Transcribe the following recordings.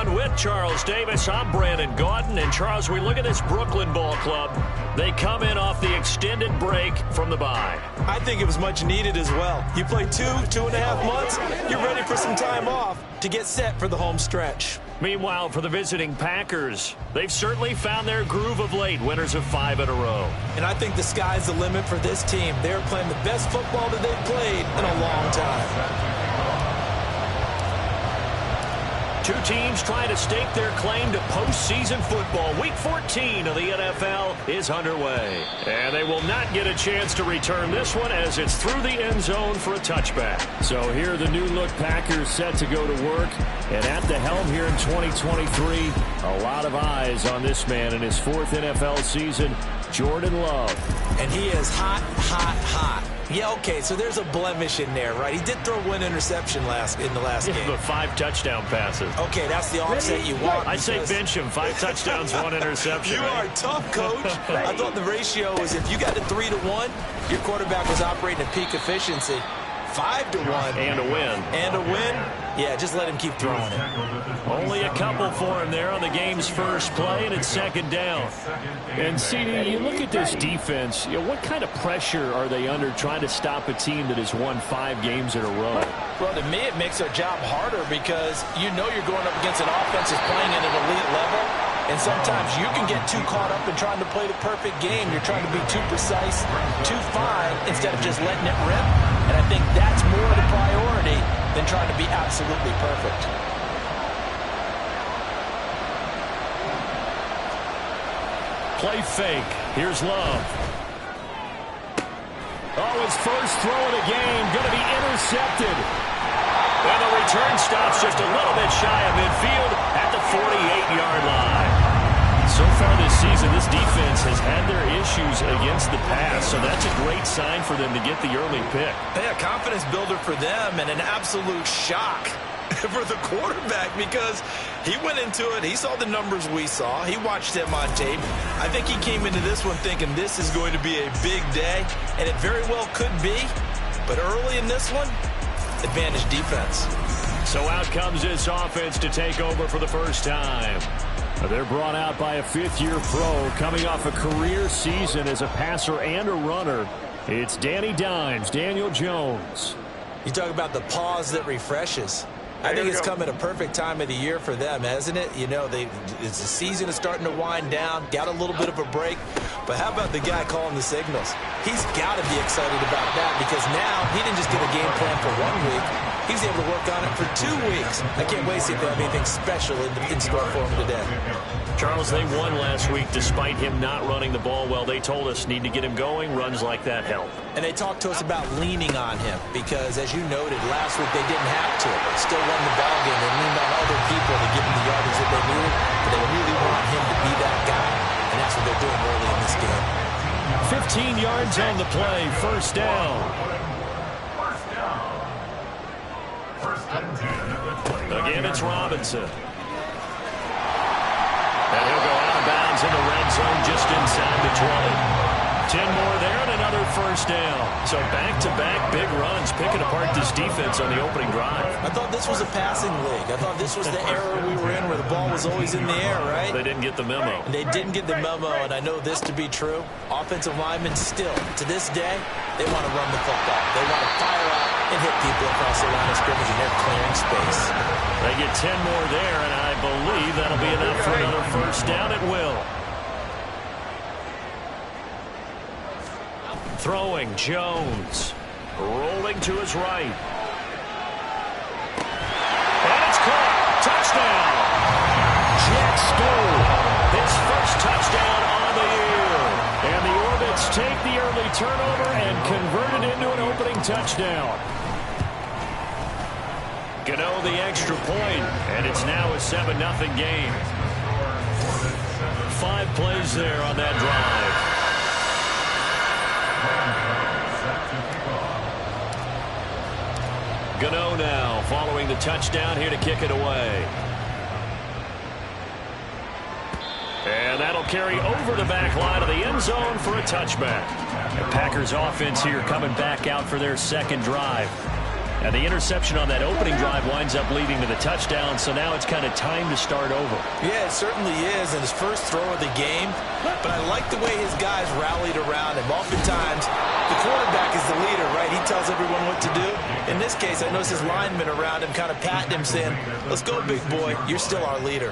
on with Charles Davis. I'm Brandon Gaudin. And Charles, we look at this Brooklyn ball club. They come in off the extended break from the bye. I think it was much needed as well. You play 2.5 months, you're ready for some time off to get set for the home stretch. Meanwhile, for the visiting Packers, they've certainly found their groove of late, winners of 5 in a row. And I think the sky's the limit for this team. They're playing the best football that they've played in a long time. Two teams trying to stake their claim to postseason football. Week 14 of the NFL is underway. And they will not get a chance to return this one as it's through the end zone for a touchback. So here the new-look Packers set to go to work. And at the helm here in 2023, a lot of eyes on this man in his 4th NFL season, Jordan Love. And he is hot, hot, hot. Yeah, okay, so there's a blemish in there, right? He did throw one interception in the last game. But 5 touchdown passes. Okay, that's the offset you want. I'd say bench him. 5 touchdowns, 1 interception. You are tough, Coach. I thought the ratio was if you got to 3-1, your quarterback was operating at peak efficiency. 5-1. And a win. And a win? Yeah, just let him keep throwing it. Only a couple for him there on the game's first play, and it's second down. And, CD, you look at this defense, what kind of pressure are they under trying to stop a team that has won 5 games in a row? Well, to me, it makes their job harder because you know you're going up against an offense that's playing at an elite level. And sometimes you can get too caught up in trying to play the perfect game. You're trying to be too precise, too fine, instead of just letting it rip. And I think that's more the priority than trying to be absolutely perfect. Play fake. Here's Love. Oh, his first throw of the game going to be intercepted. And the return stops just a little bit shy of midfield at the 48-yard line. So far this season, this defense has had their issues against the pass, so that's a great sign for them to get the early pick. Hey, a confidence builder for them and an absolute shock for the quarterback because he went into it. He saw the numbers we saw. He watched them on tape. I think he came into this one thinking this is going to be a big day, and it very well could be. But early in this one, advantage defense. So out comes this offense to take over for the first time. They're brought out by a 5th-year pro coming off a career season as a passer and a runner. It's Danny Dimes, Daniel Jones. You talk about the pause that refreshes. I think it's come at a perfect time of the year for them, hasn't it? You know, it's the season is starting to wind down, got a little bit of a break. But how about the guy calling the signals? He's got to be excited about that because now he didn't just get a game plan for 1 week. He's able to work on it for 2 weeks. I can't wait to see if they have anything special in store for him today. Charles, they won last week despite him not running the ball well. They told us need to get him going. Runs like that help. And they talked to us about leaning on him because, as you noted, last week they didn't have to. Still won the ball game. They leaned on other people to give them the yardage that they needed, but they really want him to be that guy. And that's what they're doing early in this game. 15 yards on the play. First down. Again, it's Robinson. And he'll go out of bounds in the red zone just inside the 20. 10 more there and another first down. So back-to-back big runs picking apart this defense on the opening drive. I thought this was a passing league. I thought this was the era we were in where the ball was always in the air, right? They didn't get the memo. And they didn't get the memo, and I know this to be true. Offensive linemen still, to this day, they want to run the football. They want to fire out and hit people across the line of scrimmage, and they're clearing space. They get 10 more there, and I believe that'll be enough for another first down at will. Throwing, Jones. Rolling to his right. And it's caught. Touchdown. Jack Stoll. His first touchdown on the year. And the Orbits take the early turnover and convert it into an opening touchdown. Gano the extra point, and it's now a 7-0 game. 5 plays there on that drive. Gano now following the touchdown here to kick it away. And that'll carry over the back line of the end zone for a touchback. The Packers offense here coming back out for their second drive. And the interception on that opening drive winds up leading to the touchdown, so now it's kind of time to start over. Yeah, it certainly is, and his first throw of the game. But I like the way his guys rallied around him. Oftentimes, the quarterback is the leader, right? He tells everyone what to do. In this case, I noticed his linemen around him kind of patting him, saying, let's go, big boy. You're still our leader.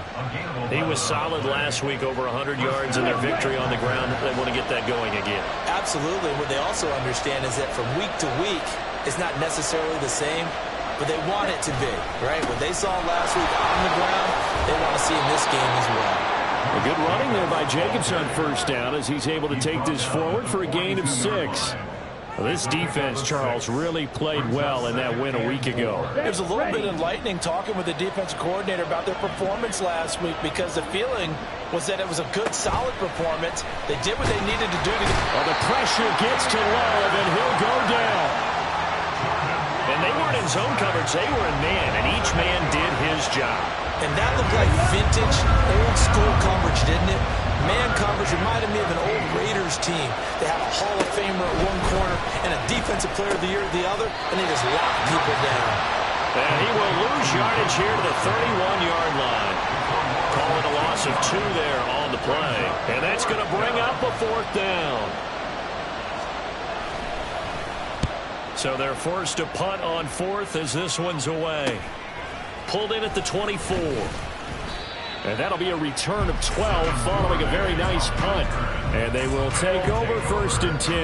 He was solid last week, over 100 yards in their victory on the ground. They want to get that going again. Absolutely. What they also understand is that from week to week, it's not necessarily the same, but they want it to be, right? What they saw last week on the ground, they want to see in this game as well. A good running there by Jacobs on first down as he's able to take this forward for a gain of 6. Well, this defense, Charles, really played well in that win a week ago. It was a little bit enlightening talking with the defensive coordinator about their performance last week, because the feeling was that it was a good, solid performance. They did what they needed to do to get... Well, the pressure gets to Love, and he'll go down. And they weren't in zone coverage. They were in man, and each man did his job. And that looked like vintage, old-school coverage, didn't it? Man coverage reminded me of an old Raiders team. They have a Hall of Famer at one corner and a Defensive Player of the Year at the other, and they just lock people down. And he will lose yardage here to the 31-yard line. Calling a loss of 2 there on the play. And that's going to bring up a 4th down. So they're forced to punt on 4th as this one's away. Pulled in at the 24. And that'll be a return of 12 following a very nice punt. And they will take over 1st and 10.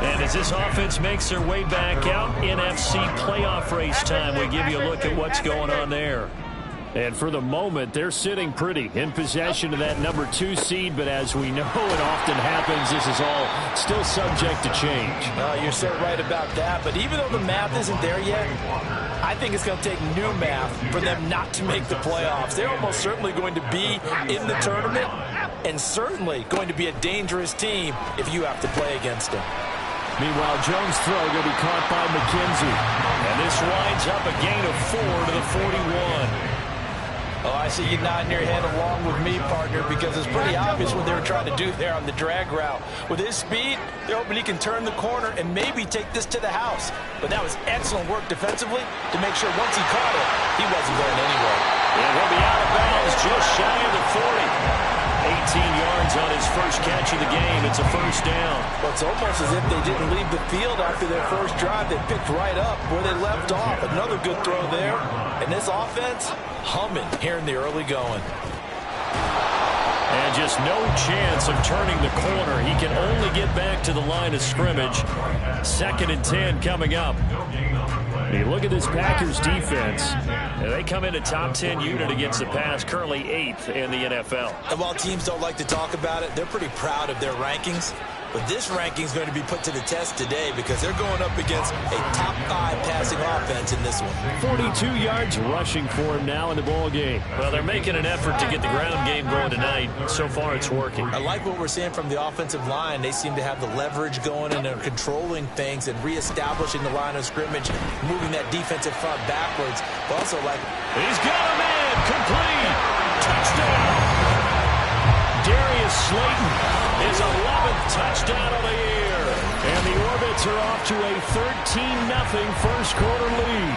And as this offense makes their way back out, NFC playoff race time, we give you a look at what's going on there. And for the moment, they're sitting pretty in possession of that number 2 seed. But as we know, it often happens, this is all still subject to change. You're so right about that. But even though the math isn't there yet, I think it's going to take new math for them not to make the playoffs. They're almost certainly going to be in the tournament, and certainly going to be a dangerous team if you have to play against them. Meanwhile, Jones' throw going to be caught by McKenzie. And this winds up a gain of 4 to the 41. Oh, I see you nodding your head along with me, partner, because it's pretty obvious what they were trying to do there on the drag route. With his speed, they're hoping he can turn the corner and maybe take this to the house. But that was excellent work defensively to make sure once he caught it, he wasn't going anywhere. And he'll be out of bounds just shy of the 40. 18 yards on his first catch of the game. It's a 1st down. Well, it's almost as if they didn't leave the field after their first drive. They picked right up where they left off. Another good throw there. And this offense, humming here in the early going. And just no chance of turning the corner. He can only get back to the line of scrimmage. 2nd and 10 coming up. You look at this Packers defense. They come in a top 10 unit against the pass, currently 8th in the NFL. And while teams don't like to talk about it, they're pretty proud of their rankings. But this ranking is going to be put to the test today because they're going up against a top 5 passing offense in this one. 42 yards rushing for him now in the ball game. Well, they're making an effort to get the ground game going tonight. So far, it's working. I like what we're seeing from the offensive line. They seem to have the leverage going and are controlling things and reestablishing the line of scrimmage, moving that defensive front backwards. But also, like, he's got him in. Complete. Touchdown. Darius Slayton, his 11th touchdown of the year. And the Orbits are off to a 13-0 first quarter lead.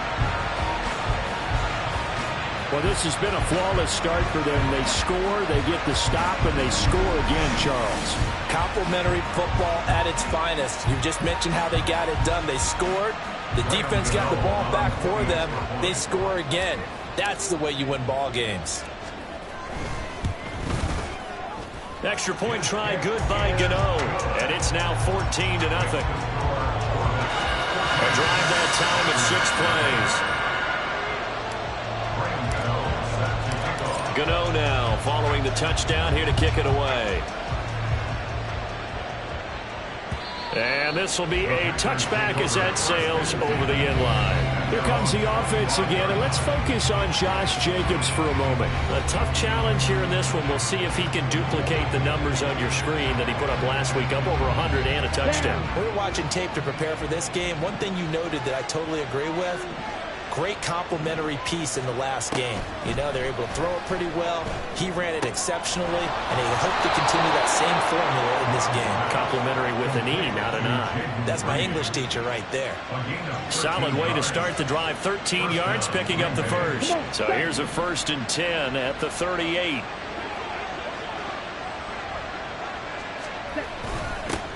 Well, this has been a flawless start for them. They score, they get the stop, and they score again, Charles. Complimentary football at its finest. You just mentioned how they got it done. They scored. The defense got the ball back for them. They score again. That's the way you win ball games. Extra point try good by Gano. And it's now 14-0. A drive that time of 6 plays. Gano now following the touchdown here to kick it away. And this will be a touchback as that sails over the end line. Here comes the offense again, and let's focus on Josh Jacobs for a moment. A tough challenge here in this one. We'll see if he can duplicate the numbers on your screen that he put up last week, up over 100 and a touchdown. We were watching tape to prepare for this game. One thing you noted that I totally agree with, great complementary piece in the last game. You know, they're able to throw it pretty well. He ran it exceptionally, and they hope to continue that same formula in this game. Complimentary with an E, not an I. That's my English teacher right there. Solid way to start the drive. 13 yards, picking up the first. So here's a 1st and 10 at the 38.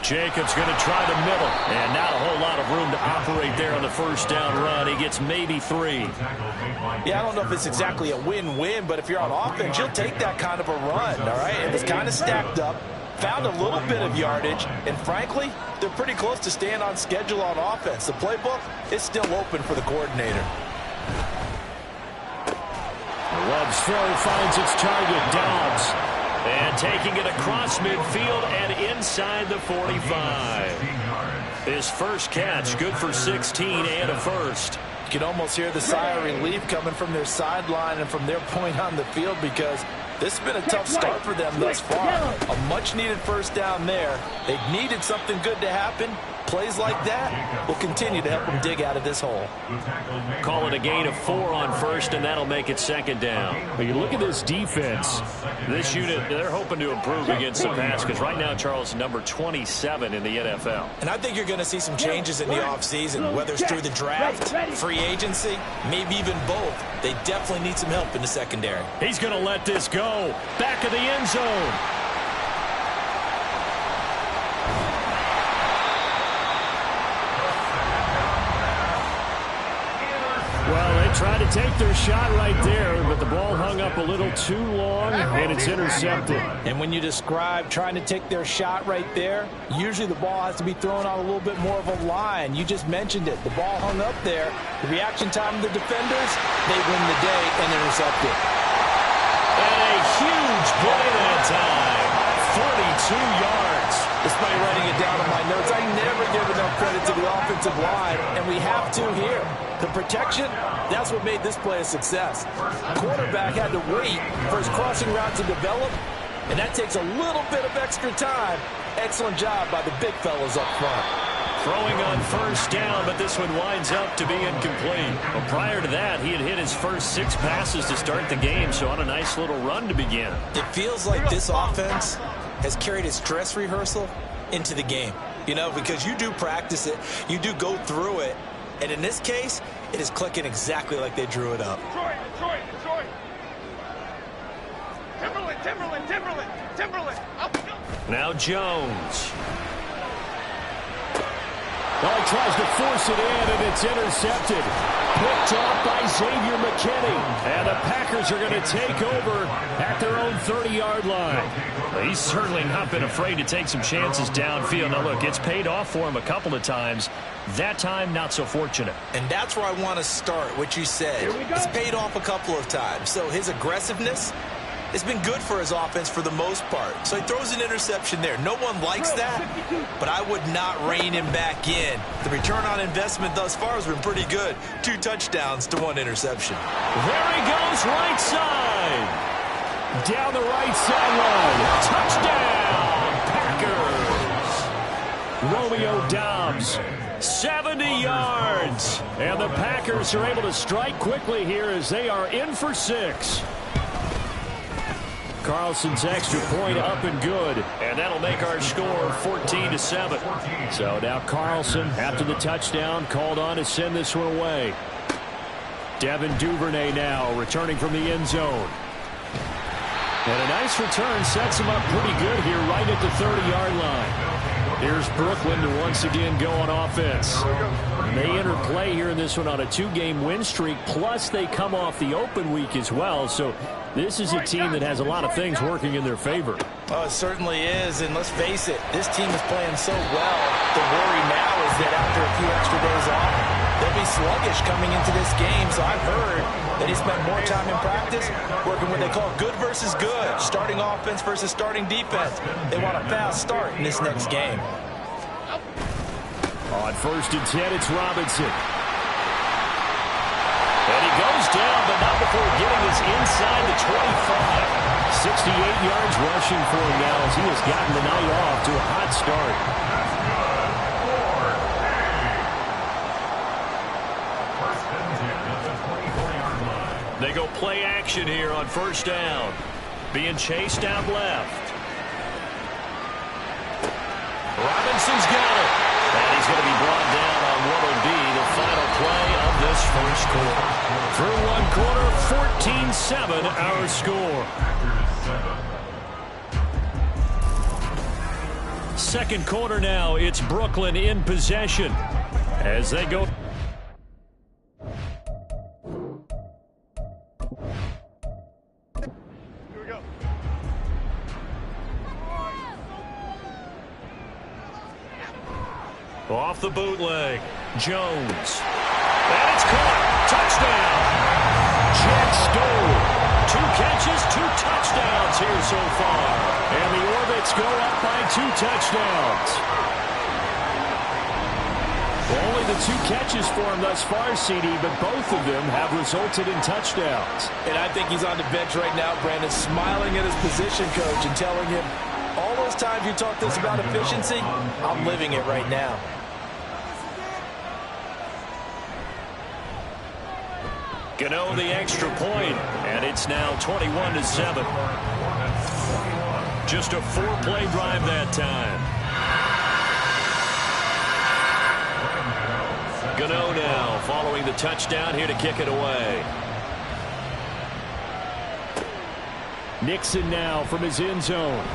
Jacobs going to try the middle, and not a whole lot of room to operate there on the first down run. He gets maybe 3. Yeah, I don't know if it's exactly a win-win, but if you're on offense, you'll take that kind of a run, all right? It was kind of stacked up, found a little bit of yardage, and frankly, they're pretty close to staying on schedule on offense. The playbook is still open for the coordinator. Love's throw finds its target, Dobbs. And taking it across midfield and inside the 45. His first catch, good for 16 and a first. You can almost hear the sigh of relief coming from their sideline and from their point on the field, because this has been a tough start for them thus far. A much-needed first down there. They needed something good to happen. Plays like that will continue to help them dig out of this hole. Call it a gain of 4 on first, and that'll make it 2nd down. But you look at this defense. This unit, they're hoping to improve against the pass, because right now, Charles, number 27 in the NFL. And I think you're going to see some changes in the offseason, whether it's through the draft, free agency, maybe even both. They definitely need some help in the secondary. He's going to let this go. Back of the end zone. Well, they tried to take their shot right there, but the ball hung up a little too long, and it's intercepted. And when you describe trying to take their shot right there, usually the ball has to be thrown on a little bit more of a line. You just mentioned it. The ball hung up there. The reaction time of the defenders, they win the day and intercept it. And a huge play that time. 42 yards. Despite writing it down on my notes, I never give enough credit to the offensive line, and we have to here. The protection, that's what made this play a success. Quarterback had to wait for his crossing route to develop, and that takes a little bit of extra time. Excellent job by the big fellas up front. Throwing on first down, but this one winds up to be incomplete. Well, prior to that, he had hit his first 6 passes to start the game, so on a nice little run to begin. It feels like this offense has carried its dress rehearsal into the game. You know, because you do practice it, you do go through it, and in this case, it is clicking exactly like they drew it up. Detroit. Timberland. Now Jones. Well, he tries to force it in, and it's intercepted. Picked off by Xavier McKinney. And the Packers are going to take over at their own 30-yard line. Well, he's certainly not been afraid to take some chances downfield. Now, look, it's paid off for him a couple of times. That time, not so fortunate. And that's where I want to start, what you said. It's paid off a couple of times. So his aggressiveness has been good for his offense for the most part. So he throws an interception there. No one likes that, but I would not rein him back in. The return on investment thus far has been pretty good. 2 touchdowns to 1 interception. There he goes, right side. Down the right sideline. Touchdown, Packers. Romeo Dobbs, 70 yards. And the Packers are able to strike quickly here as they are in for 6. Carlson's extra point up and good. And that'll make our score 14-7. So now Carlson, after the touchdown, called on to send this one away. Devin Duvernay now returning from the end zone. And a nice return sets him up pretty good here right at the 30-yard line. Here's Brooklyn to once again go on offense. And they enter play here in this one on a 2-game win streak, plus they come off the open week as well. So this is a team that has a lot of things working in their favor. Oh, it certainly is, and let's face it, this team is playing so well. The worry now is that after a few extra days off, they'll be sluggish coming into this game. So I've heard that he spent more time in practice working what they call good versus good, starting offense versus starting defense. They want a fast start in this next game. On 1st and 10, it's Robinson. And he goes down, but not before getting us inside the 25. 68 yards rushing for him now as he has gotten the night off to a hot start. They go play action here on first down. Being chased out left. Robinson's got it. And he's going to be brought down on what will be the final play of this first quarter. Through one quarter, 14-7 our score. Second quarter now, it's Brooklyn in possession as they go. Off the bootleg, Jones. And it's caught. Touchdown. Jack Stoll. 2 catches, 2 touchdowns here so far. And the Orbits go up by 2 touchdowns. Well, only the 2 catches for him thus far, CD, but both of them have resulted in touchdowns. And I think he's on the bench right now, Brandon, smiling at his position coach and telling him, all those times you talked to us about efficiency, I'm living it right now. Gano the extra point, and it's now 21-7. Just a 4-play drive that time. Gano now following the touchdown here to kick it away. Nixon now from his end zone.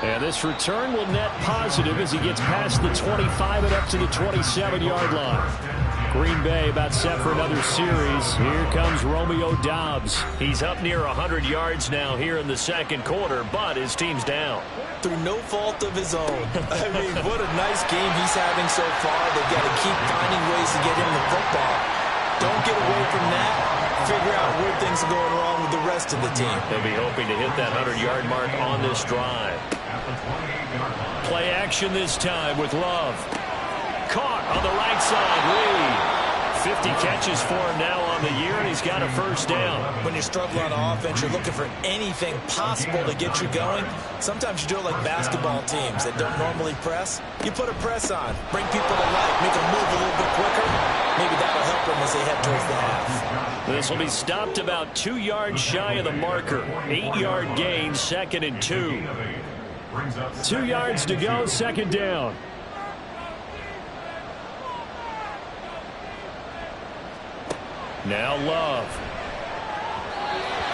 And this return will net positive as he gets past the 25 and up to the 27-yard line. Green Bay about set for another series. Here comes Romeo Doubs. He's up near 100 yards now here in the second quarter, but his team's down. Through no fault of his own. I mean, what a nice game he's having so far. They've got to keep finding ways to get him the football. Don't get away from that. Figure out where things are going wrong with the rest of the team. They'll be hoping to hit that 100-yard mark on this drive. Play action this time with Love. Caught on the right side, Lee. 50 catches for him now on the year, and he's got a first down. When you're struggling on offense, you're looking for anything possible to get you going. Sometimes you do it like basketball teams that don't normally press. You put a press on, bring people to life, make them move a little bit quicker. Maybe that'll help them as they head towards the half. This will be stopped about 2 yards shy of the marker. 8-yard gain, 2nd and 2. 2 yards to go, second down. Now Love.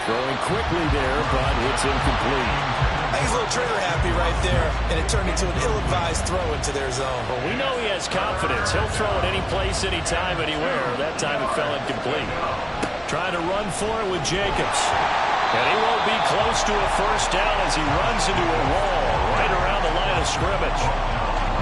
Throwing quickly there, but it's incomplete. He's a little trigger happy right there, and it turned into an ill-advised throw into their zone. Well, we know he has confidence. He'll throw it any place, anytime, anywhere. That time it fell incomplete. Trying to run for it with Jacobs. And he won't be close to a first down as he runs into a wall right around the line of scrimmage.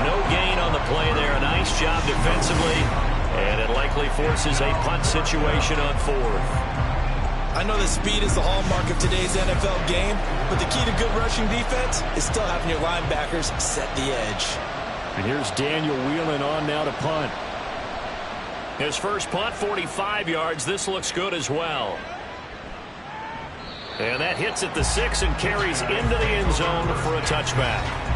No gain on the play there. A nice job defensively. And it likely forces a punt situation on 4th. I know that speed is the hallmark of today's NFL game, but the key to good rushing defense is still having your linebackers set the edge. And here's Daniel Whelan on now to punt. His first punt, 45 yards. This looks good as well. And that hits at the 6 and carries into the end zone for a touchback.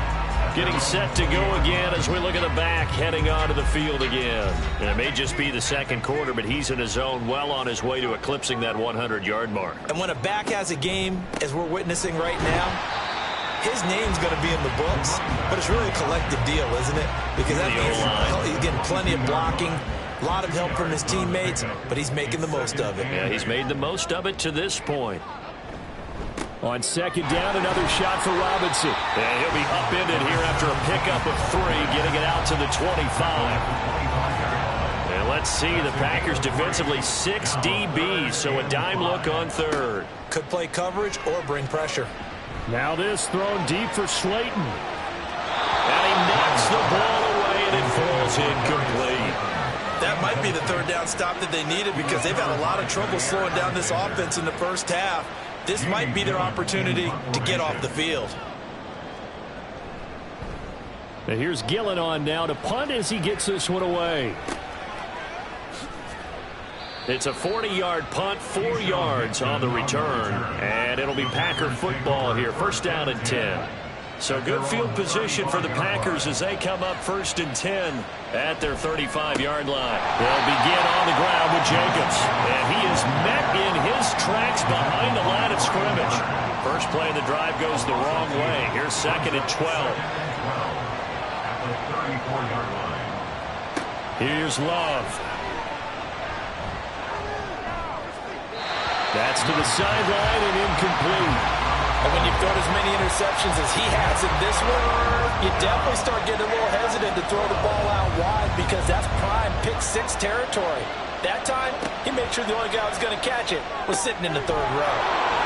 Getting set to go again as we look at the back heading onto the field again. And it may just be the second quarter, but he's in his zone well on his way to eclipsing that 100-yard mark. And when a back has a game, as we're witnessing right now, his name's going to be in the books, but it's really a collective deal, isn't it? Because that means he's getting plenty of blocking, a lot of help from his teammates, but he's making the most of it. Yeah, he's made the most of it to this point. On second down, another shot for Robinson. And he'll be upended here after a pickup of 3, getting it out to the 25. And let's see, the Packers defensively 6 DBs, so a dime look on 3rd. Could play coverage or bring pressure. Now this thrown deep for Slayton. And he knocks the ball away, and it falls incomplete. That might be the 3rd down stop that they needed because they've had a lot of trouble slowing down this offense in the first half. This might be their opportunity to get off the field. And here's Gillen on now to punt as he gets this one away. It's a 40-yard punt, 4 yards on the return. And it'll be Packer football here. First down and 10. So good field position for the Packers as they come up 1st and 10 at their 35-yard line. They'll begin on the ground with Jacobs. First play of the drive goes the wrong way. Here's second and 12. Here's Love. That's to the sideline and incomplete. And when you've thrown as many interceptions as he has in this one, you definitely start getting a little hesitant to throw the ball out wide because that's prime pick six territory. That time, he made sure the only guy who was going to catch it was sitting in the third row.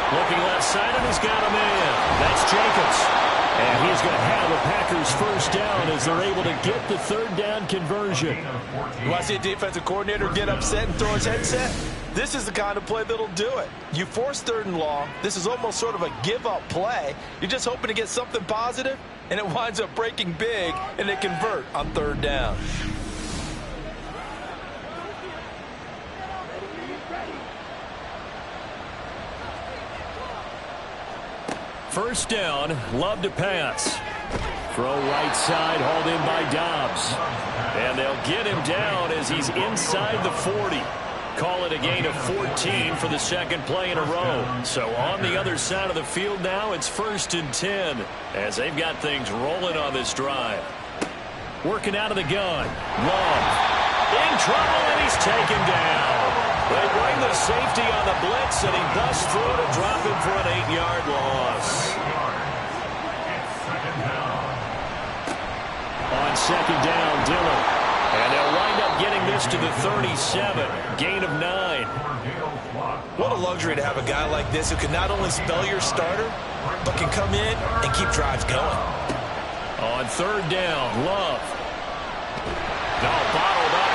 Looking left side, and he's got a man. That's Jacobs. And he's going to have a Packers first down as they're able to get the third down conversion. You want to see a defensive coordinator get upset and throw his headset? This is the kind of play that'll do it. You force third and long. This is almost sort of a give-up play. You're just hoping to get something positive, and it winds up breaking big, and they convert on third down. First down, Love to pass. Throw right side, hauled in by Dobbs. And they'll get him down as he's inside the 40. Call it a gain of 14 for the second play in a row. So on the other side of the field now, it's 1st and 10 as they've got things rolling on this drive. Working out of the gun. Love in trouble, and he's taken down. They bring the safety on the blitz, and he busts through to drop him for an 8-yard loss. On second down, Dillon. And they'll wind up getting this to the 37. Gain of 9. What a luxury to have a guy like this who can not only spell your starter, but can come in and keep drives going. On third down, Love. No, bottled up.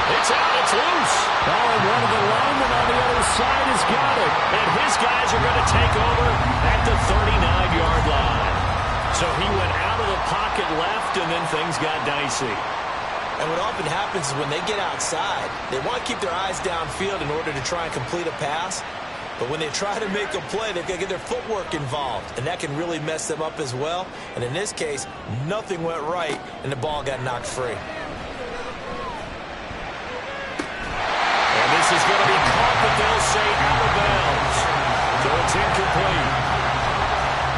It's out. It's loose. Oh, and one of the linemen on the other side has got it. And his guys are going to take over at the 39-yard line. So he went out of the pocket left, and then things got dicey. And what often happens is when they get outside, they want to keep their eyes downfield in order to try and complete a pass. But when they try to make a play, they've got to get their footwork involved, and that can really mess them up as well. And in this case, nothing went right, and the ball got knocked free. And this is going to be caught, but they'll say out of bounds. So it's incomplete.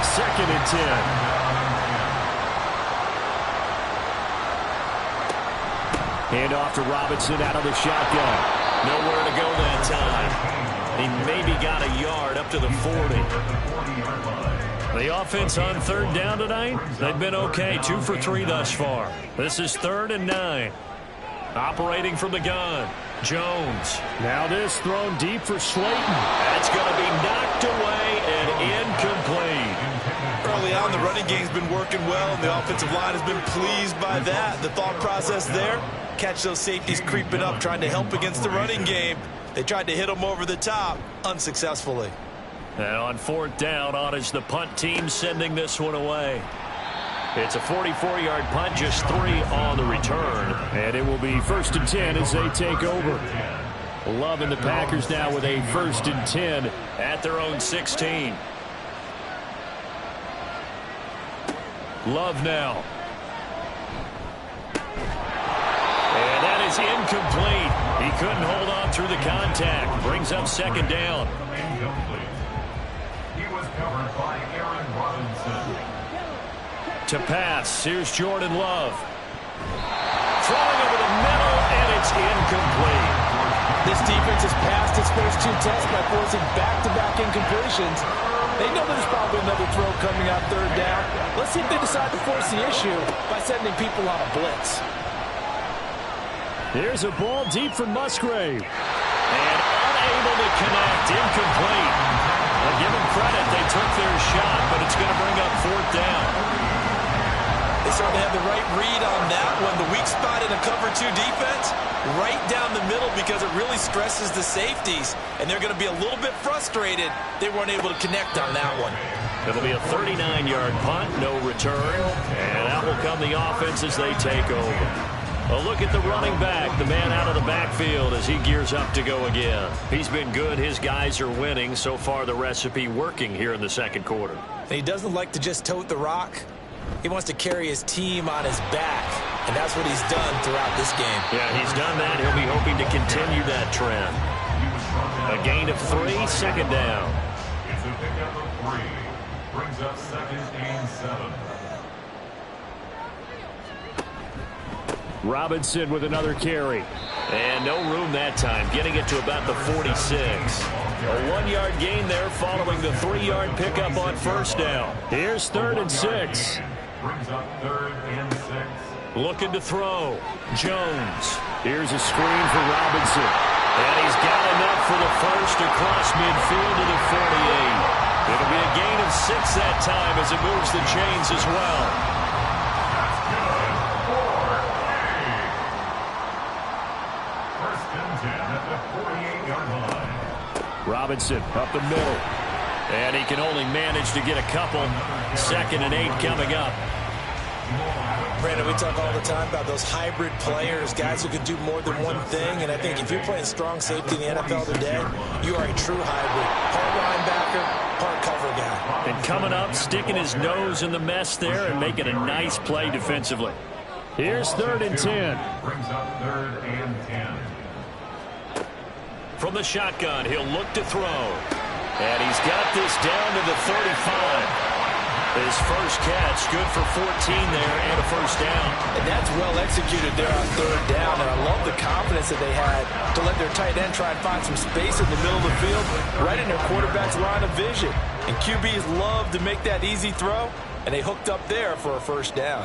2nd and 10. Hand off to Robinson out of the shotgun. Nowhere to go that time. He maybe got a yard up to the 40. The offense on third down tonight, they've been okay. 2 for 3 thus far. This is 3rd and 9. Operating from the gun, Jones. Now this thrown deep for Slayton. That's going to be knocked away and incomplete. Early on, the running game's been working well, and the offensive line has been pleased by that. The thought process there, catch those safeties creeping up, trying to help against the running game. They tried to hit them over the top, unsuccessfully. And on 4th down, on is the punt team sending this one away. It's a 44-yard punt, just 3 on the return. And it will be 1st and 10 as they take over. Love and the Packers now with a 1st and 10 at their own 16. Love now. And that is incomplete. He couldn't hold on through the contact. Brings up 2nd down. He was covered by Aaron Robinson. To pass, here's Jordan Love. Throwing over the middle, and it's incomplete. This defense has passed its first 2 tests by forcing back-to-back incompletions. They know there's probably another throw coming out third down. Let's see if they decide to force the issue by sending people on a blitz. Here's a ball deep from Musgrave. And unable to connect, incomplete. Well, give them credit, they took their shot, but it's going to bring up 4th down. They certainly have the right read on that one. The weak spot in a cover 2 defense, right down the middle because it really stresses the safeties. And they're going to be a little bit frustrated they weren't able to connect on that one. It'll be a 39-yard punt, no return. And out will come the offense as they take over. A look at the running back, the man out of the backfield as he gears up to go again. He's been good. His guys are winning. So far, the recipe working here in the 2nd quarter. And he doesn't like to just tote the rock. He wants to carry his team on his back, and that's what he's done throughout this game. Yeah, he's done that. He'll be hoping to continue that trend. A gain of 3, 2nd down. It's a pickup of 3. Brings up 2nd and 7. Robinson with another carry. And no room that time, getting it to about the 46. A 1-yard gain there following the 3-yard pickup on first down. Here's 3rd and 6. Brings up 3rd and 6. Looking to throw. Jones. Here's a screen for Robinson. And he's got enough for the first across midfield to the 48. It'll be a gain of 6 that time as it moves the chains as well. Robinson up the middle. And he can only manage to get a couple. 2nd and 8 coming up. Brandon, we talk all the time about those hybrid players, guys who can do more than one thing. And I think if you're playing strong safety in the NFL today, you are a true hybrid. Part linebacker, part cover guy. And coming up, sticking his nose in the mess there and making a nice play defensively. Here's 3rd and 10. Brings up 3rd and 10. From the shotgun, he'll look to throw. And he's got this down to the 35. His first catch, good for 14 there and a first down. And that's well executed there on 3rd down. And I love the confidence that they had to let their tight end try and find some space in the middle of the field, right in their quarterback's line of vision. And QBs love to make that easy throw, and they hooked up there for a first down.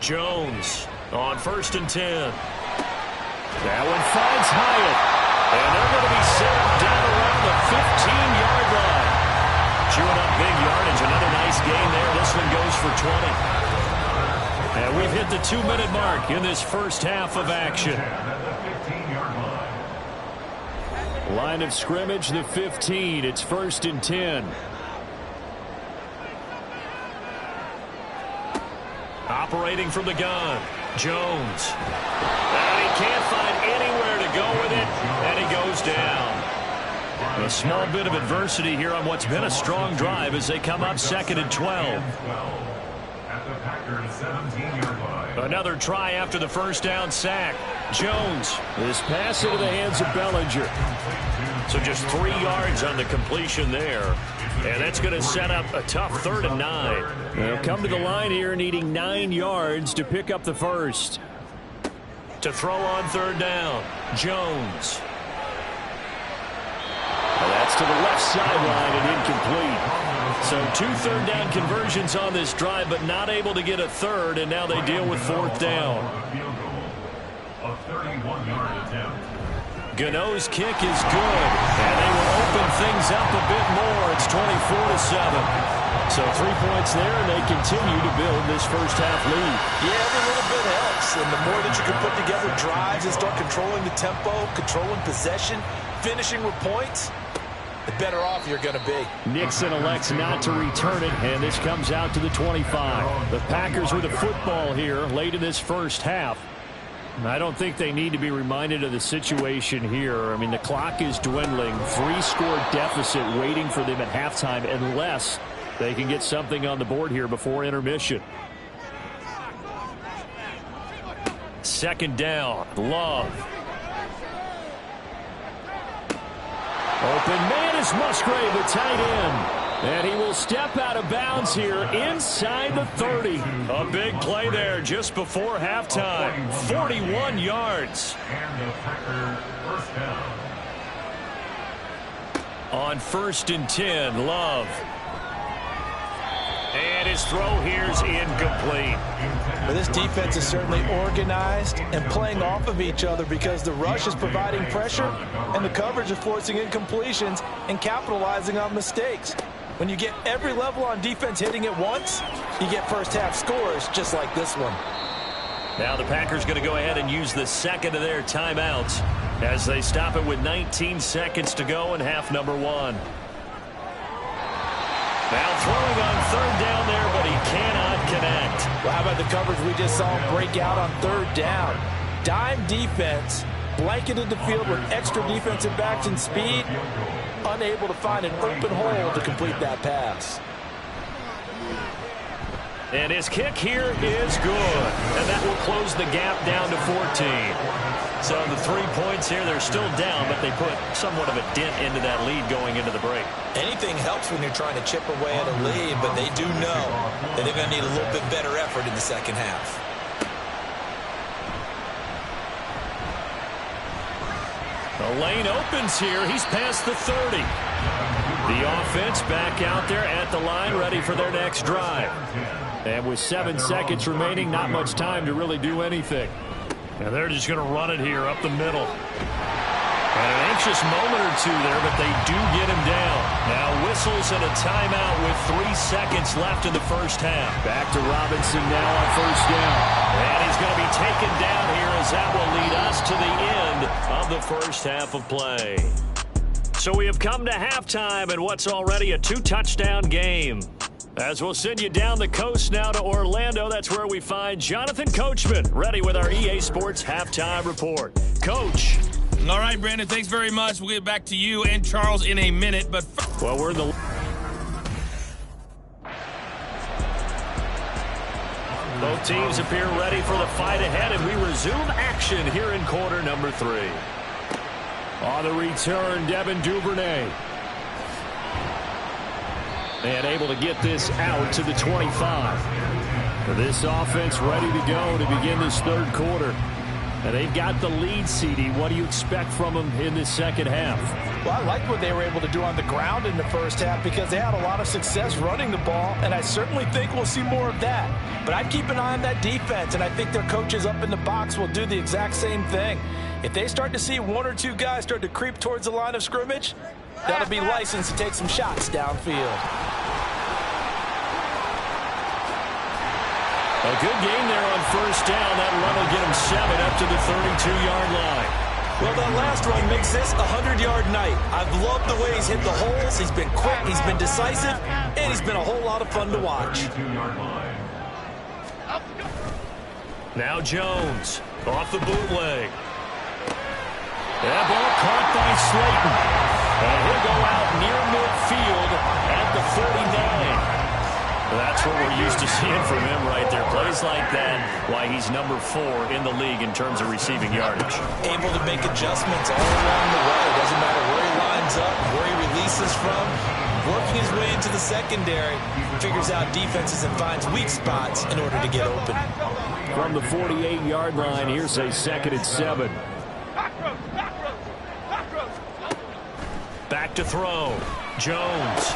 Jones on 1st and 10. That one finds Hyatt. And they're going to be set up down around the 15-yard line. Chewing up big yardage. Another nice gain there. This one goes for 20. And we've hit the 2-minute mark in this first half of action. Line of scrimmage, the 15. It's 1st and 10. Operating from the gun. Jones. And he can't find anywhere to go with it. And he goes down. A small bit of adversity here on what's been a strong drive as they come up 2nd and 12. Another try after the first down sack. Jones. This pass into the hands of Bellinger. So just 3 yards on the completion there. And that's going to set up a tough 3rd and 9. They'll come to the line here needing 9 yards to pick up the first. To throw on 3rd down. Jones. Well, that's to the left sideline and incomplete. So 2 third down conversions on this drive, but not able to get a third, and now they deal with 4th down. A 31-yard attempt. Gano's kick is good, and they will open things up a bit more. It's 24-7. So 3 points there, and they continue to build this first half lead. Yeah, every little bit helps, and the more that you can put together drives and start controlling the tempo, controlling possession, finishing with points, the better off you're going to be. Nixon elects not to return it, and this comes out to the 25. The Packers with a football here late in this first half. I don't think they need to be reminded of the situation here. I mean, the clock is dwindling. 3-score deficit waiting for them at halftime unless they can get something on the board here before intermission. 2nd down. Love. Open man is Musgrave, the tight end. And he will step out of bounds here inside the 30. A big play there just before halftime. 41 yards. And the Packers first down. On 1st and 10, Love. And his throw here's incomplete. But this defense is certainly organized and playing off of each other because the rush is providing pressure and the coverage is forcing incompletions and capitalizing on mistakes. When you get every level on defense hitting at once, you get first half scores just like this one. Now the Packers going to go ahead and use the second of their timeouts as they stop it with 19 seconds to go in half number 1. Now throwing on 3rd down there, but he cannot connect. Well, how about the coverage we just saw break out on 3rd down? Dime defense, blanketed the field with extra defensive backs and speed, unable to find an open hole to complete that pass. And his kick here is good. And that will close the gap down to 14. So the 3 points here, they're still down, but they put somewhat of a dent into that lead going into the break. Anything helps when you're trying to chip away at a lead, but they do know that they're going to need a little bit better effort in the second half. The lane opens here. He's past the 30. The offense back out there at the line, ready for their next drive. And with 7 seconds remaining, not much time to really do anything. And they're just going to run it here up the middle. And an anxious moment or two there, but they do get him down. Now whistles and a timeout with 3 seconds left in the first half. Back to Robinson now on first down. And he's going to be taken down here as that will lead us to the end of the first half of play. So we have come to halftime in what's already a 2-touchdown game. As we'll send you down the coast now to Orlando, that's where we find Jonathan Coachman, ready with our EA Sports Halftime Report. Coach. All right, Brandon, thanks very much. We'll get back to you and Charles in a minute. But well, we're in the... Both teams appear ready for the fight ahead, and we resume action here in quarter number 3. On the return, Devin Duvernay. And able to get this out to the 25. This offense ready to go to begin this third quarter. And they've got the lead, CD. What do you expect from them in this second half? Well, I like what they were able to do on the ground in the first half because they had a lot of success running the ball, and I certainly think we'll see more of that. But I'd keep an eye on that defense, and I think their coaches up in the box will do the exact same thing. If they start to see 1 or 2 guys start to creep towards the line of scrimmage, that'll be licensed to take some shots downfield. A good game there on first down. That run will get him 7 up to the 32-yard line. Well, that last run makes this a 100-yard night. I've loved the way he's hit the holes. He's been quick, he's been decisive, and he's been a whole lot of fun to watch. Now Jones off the bootleg. That ball caught by Slayton. And he'll go out near midfield at the 49. That's what we're used to seeing from him right there. Plays like that, why he's number 4 in the league in terms of receiving yardage. Able to make adjustments all along the way. Doesn't matter where he lines up, where he releases from. Working his way into the secondary, figures out defenses and finds weak spots in order to get open. From the 48-yard line, here's a 2nd and 7. Back to throw. Jones.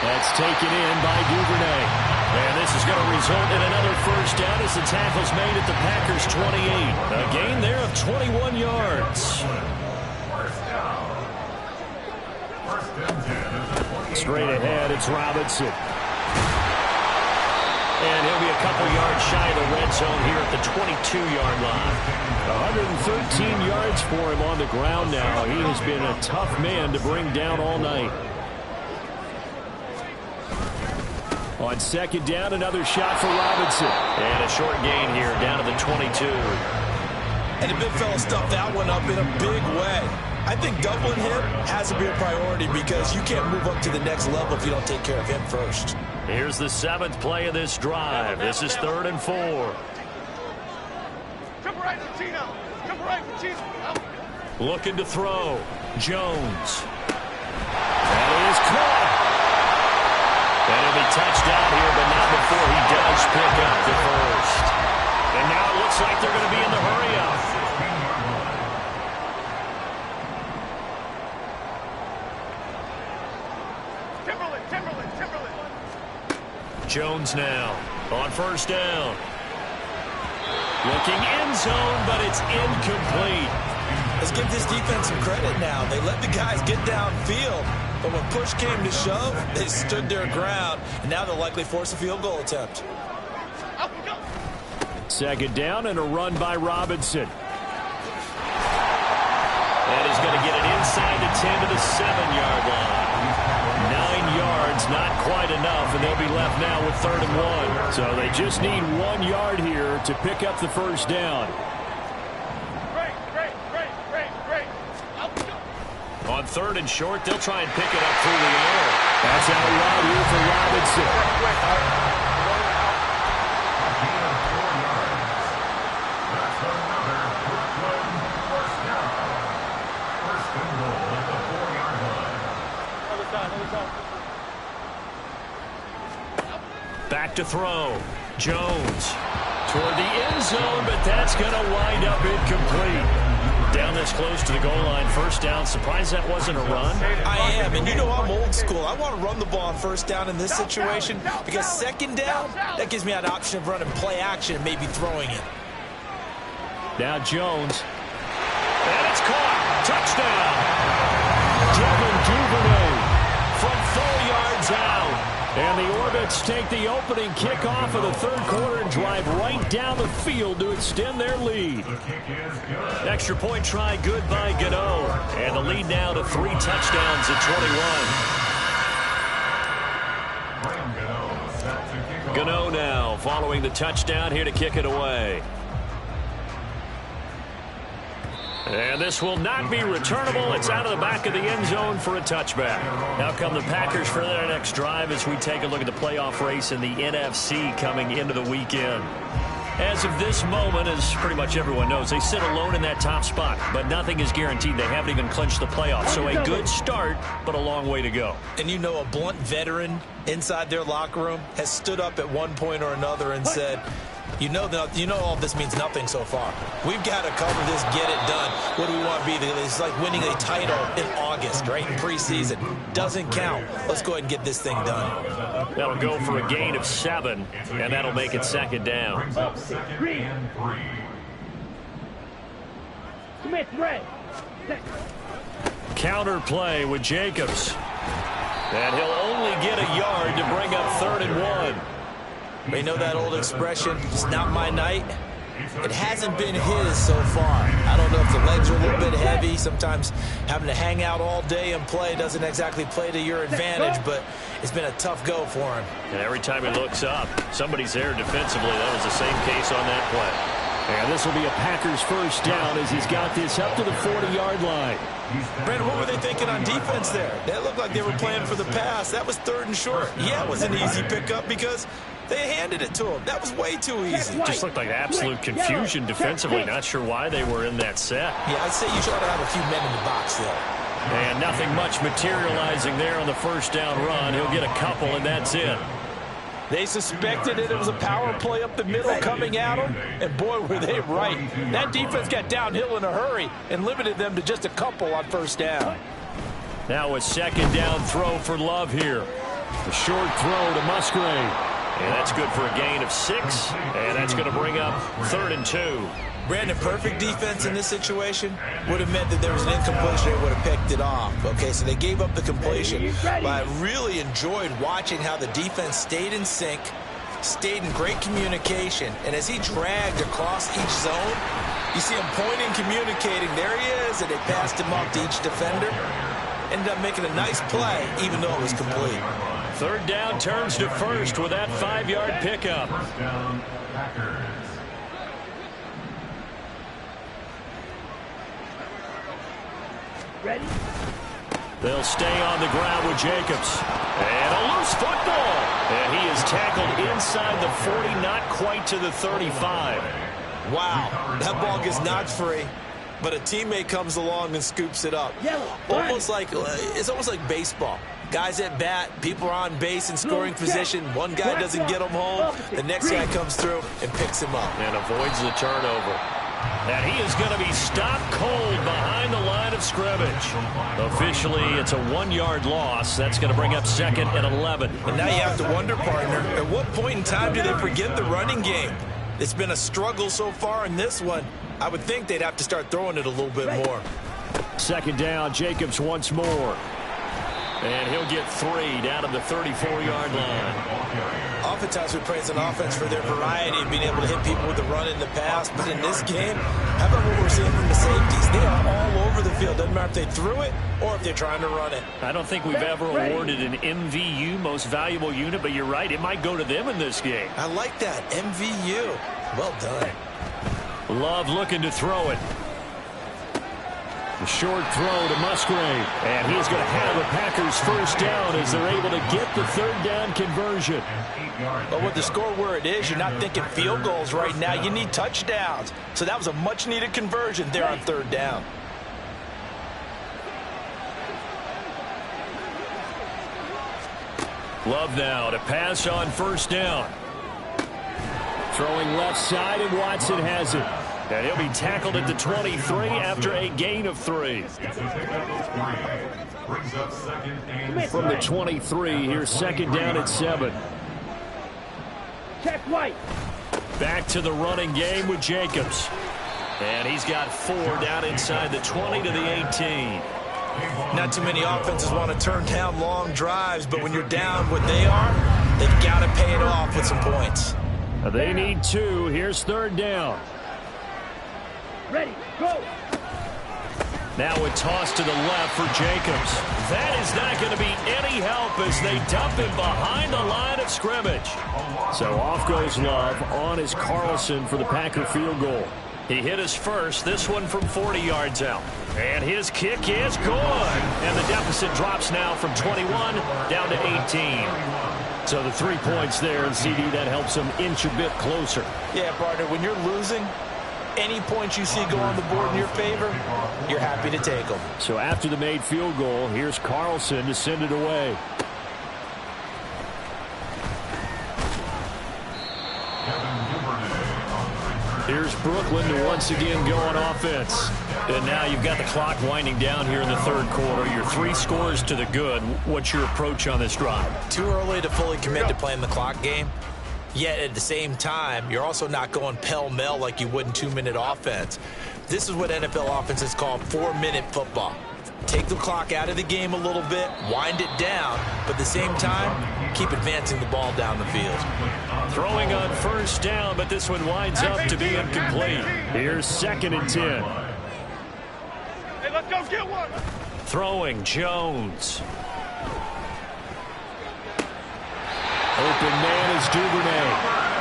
That's taken in by Duvernay. And this is going to result in another first down as the tackle's made at the Packers' 28. A gain there of 21 yards. Straight ahead, it's Robinson. And he'll be a couple yards shy of the red zone here at the 22-yard line. 113 yards for him on the ground now. He has been a tough man to bring down all night. On 2nd down, another shot for Robinson. And a short gain here down to the 22. And the big fella stuffed that one up in a big way. I think doubling him has to be a priority because you can't move up to the next level if you don't take care of him first. Here's the 7th play of this drive. This is 3rd and 4. Looking to throw. Jones. That is caught. And he'll be touched down here, but not before he does pick up the first. And now it looks like they're going to be in the hurry-up. Jones now on first down. Looking end zone, but it's incomplete. Let's give this defense some credit now. They let the guys get downfield, but when push came to shove, they stood their ground, and now they'll likely force a field goal attempt. 2nd down and a run by Robinson. And he's going to get it inside the 10 to the 7-yard line. 9 yards, not quite enough, and they'll be left now with 3rd and 1. So they just need 1 yard here to pick up the first down. On 3rd and short, they'll try and pick it up through the air. That's out wide here for Robinson. Back to throw. Jones toward the end zone, but that's going to wind up incomplete. Down this close to the goal line, first down. Surprised that wasn't a run? I am, and you know I'm old school. I want to run the ball on first down in this situation because second down, that gives me an option of running play action and maybe throwing it. Now Jones. And it's caught. Touchdown. Devin Duvernay from 4 yards out. And the Orbits take the opening kickoff of the third quarter and drive right down the field to extend their lead. Extra point try good by Gano. And the lead now to 3 touchdowns at 21. Gano now following the touchdown here to kick it away. And this will not be returnable. It's out of the back of the end zone for a touchback. Now come the Packers for their next drive as we take a look at the playoff race in the NFC coming into the weekend. As of this moment, as pretty much everyone knows, they sit alone in that top spot, but nothing is guaranteed. They haven't even clinched the playoffs, so a good start, but a long way to go. And you know, a blunt veteran inside their locker room has stood up at one point or another and said, you know all this means nothing so far. We've got to cover this, get it done. What do we want to be? It's like winning a title in August, right? In preseason. Doesn't count. Let's go ahead and get this thing done. That'll go for a gain of 7, and that'll make it second down. Counter play with Jacobs. And he'll only get a yard to bring up 3rd and 1. You know that old expression, it's not my night? It hasn't been his so far. I don't know if the legs are a little bit heavy. Sometimes having to hang out all day and play doesn't exactly play to your advantage, but it's been a tough go for him. And every time he looks up, somebody's there defensively. That was the same case on that play. And this will be a Packers first down as he's got this up to the 40-yard line. Brandon, what were they thinking on defense there? That looked like they were playing for the pass. That was 3rd and short. Yeah, it was an easy pickup because they handed it to him. That was way too easy. Just looked like absolute confusion defensively. Not sure why they were in that set. Yeah, I'd say you should have a few men in the box there. And nothing much materializing there on the first down run. He'll get a couple, and that's it. They suspected it was a power play up the middle coming at them, and boy, were they right. That defense got downhill in a hurry and limited them to just a couple on first down. Now a second down throw for Love here. A short throw to Musgrave. And that's good for a gain of 6, and that's going to bring up 3rd and 2. Brandon, perfect defense in this situation would have meant that there was an incompletion. They would have picked it off. Okay, so they gave up the completion. But I really enjoyed watching how the defense stayed in sync, stayed in great communication, and as he dragged across each zone, you see him pointing, communicating. There he is, and they passed him off to each defender. Ended up making a nice play, even though it was complete. 3rd down turns to 1st with that 5-yard pickup. First down, Packers. Ready? They'll stay on the ground with Jacobs. And a loose football. And he is tackled inside the 40, not quite to the 35. Wow, that ball gets knocked free, but a teammate comes along and scoops it up. It's almost like baseball. Guys at bat, people are on base in scoring position. One guy doesn't get him home. The next guy comes through and picks him up. And avoids the turnover. And he is going to be stopped cold behind the line of scrimmage. Officially, it's a 1-yard loss. That's going to bring up 2nd and 11. And now you have to wonder, partner, at what point in time do they forget the running game? It's been a struggle so far in this one. I would think they'd have to start throwing it a little bit more. 2nd down, Jacobs once more. And he'll get 3 down to the 34-yard line. Oftentimes we praise an offense for their variety of being able to hit people with the run in the pass. But in this game, how about what we're seeing from the safeties? They are all over the field. Doesn't matter if they threw it or if they're trying to run it. I don't think we've ever awarded an MVU, most valuable unit, but you're right. It might go to them in this game. I like that. MVU. Well done. Love looking to throw it. The short throw to Musgrave. And he's going to have the Packers first down as they're able to get the 3rd down conversion. But with the score where it is, you're not thinking field goals right now. You need touchdowns. So that was a much-needed conversion there on 3rd down. Love now to pass on first down. Throwing left side, and Watson has it. And he'll be tackled at the 23 after a gain of 3. From the 23, here's second down at 7. Check White. Back to the running game with Jacobs. And he's got 4 down inside the 20 to the 18. Not too many offenses want to turn down long drives, but when you're down what they are, they've got to pay it off with some points. They need 2. Here's third down. Ready, go. Now a toss to the left for Jacobs. That is not going to be any help as they dump him behind the line of scrimmage. So off goes Love. On is Carlson for the Packer field goal. He hit his first, this one from 40 yards out. And his kick is good. And the deficit drops now from 21 down to 18. So the 3 points there, and CD, that helps them inch a bit closer. Yeah, partner, when you're losing, any points you see go on the board in your favor, you're happy to take them. So after the made field goal, here's Carlson to send it away. Here's Brooklyn to once again go on offense. And now you've got the clock winding down here in the third quarter. You're 3 scores to the good. What's your approach on this drive? Too early to fully commit to playing the clock game. Yet at the same time, you're also not going pell-mell like you would in 2-minute offense. This is what NFL offenses call 4-minute football. Take the clock out of the game a little bit, wind it down, but at the same time, keep advancing the ball down the field. Throwing on first down, but this one winds up to be incomplete. Here's second and 10. Hey, let's go get one. Throwing Jones. Open man is Duvernay.